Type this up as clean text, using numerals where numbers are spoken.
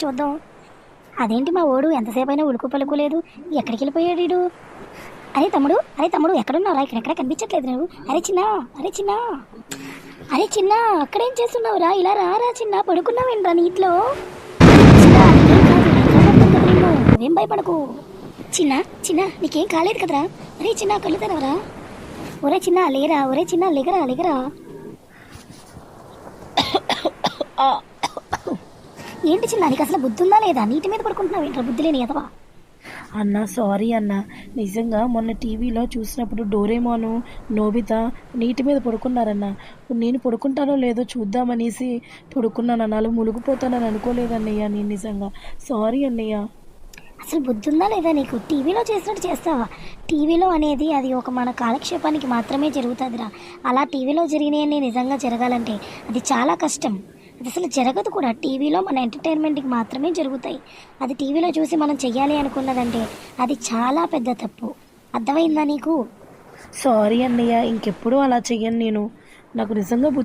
చూద్దాం. అదేంటి మా ఓడు ఎంతసేపు అయినా ఉలుకు పలుకులేదు, ఎక్కడికి వెళ్ళిపోయాడు వీడు? అరే తమ్ముడు ఎక్కడున్నావురా? ఇక్కడెక్కడ కనిపించట్లేదు నువ్వు. అరే చిన్న, అరే చిన్న, అరే చిన్న, అక్కడేం చేస్తున్నావురా? ఇలా రారా చిన్న, పడుకున్నావేంట్రా నీటిలో? చిన్న, నీకేం కాదు, నేను కాపాడుతాను కదా నిన్ను, నువ్వేం భయపడకు. చిన్న, చిన్న, నీకేం కాలేదు కదరా? అరే చిన్న, కళ్ళు తెరవరా? ఒరే చిన్న లేరా, ఒరే చిన్న లేగరా, లేగరా. ఏంటి చిన్న, నీకు అసలు బుద్ధి ఉందా లేదా? నీటి మీద పడుకుంటున్నావు ఏంట్రా, బుద్ధి లేని ఎదవా? అన్న సారీ అన్న, నిజంగా మొన్న టీవీలో చూసినప్పుడు డోరేమోను నోబితా నీటి మీద పడుకున్నారన్న. నేను పడుకుంటానో లేదో చూద్దామనేసి పడుకున్నానన్న. అలా మునిగిపోతానని అనుకోలేదన్నయ్య నేను. నిజంగా సారీ అన్నయ్య. అసలు బుద్ధి ఉందా లేదా నీకు? టీవీలో చేసినట్టు చేస్తావా? టీవీలో అనేది అది ఒక మన కాలక్షేపానికి మాత్రమే జరుగుతుందిరా. అలా టీవీలో జరిగినవన్నీ నిజంగా జరగాలంటే అది చాలా కష్టం. అది అసలు జరగదు కూడా. టీవీలో మన ఎంటర్టైన్మెంట్కి మాత్రమే జరుగుతాయి. అది టీవీలో చూసి మనం చెయ్యాలి అనుకున్నదంటే అది చాలా పెద్ద తప్పు. అర్థమైందా నీకు? సారీ అన్నయ్య, ఇంకెప్పుడు అలా చెయ్యను నేను. నాకు నిజంగా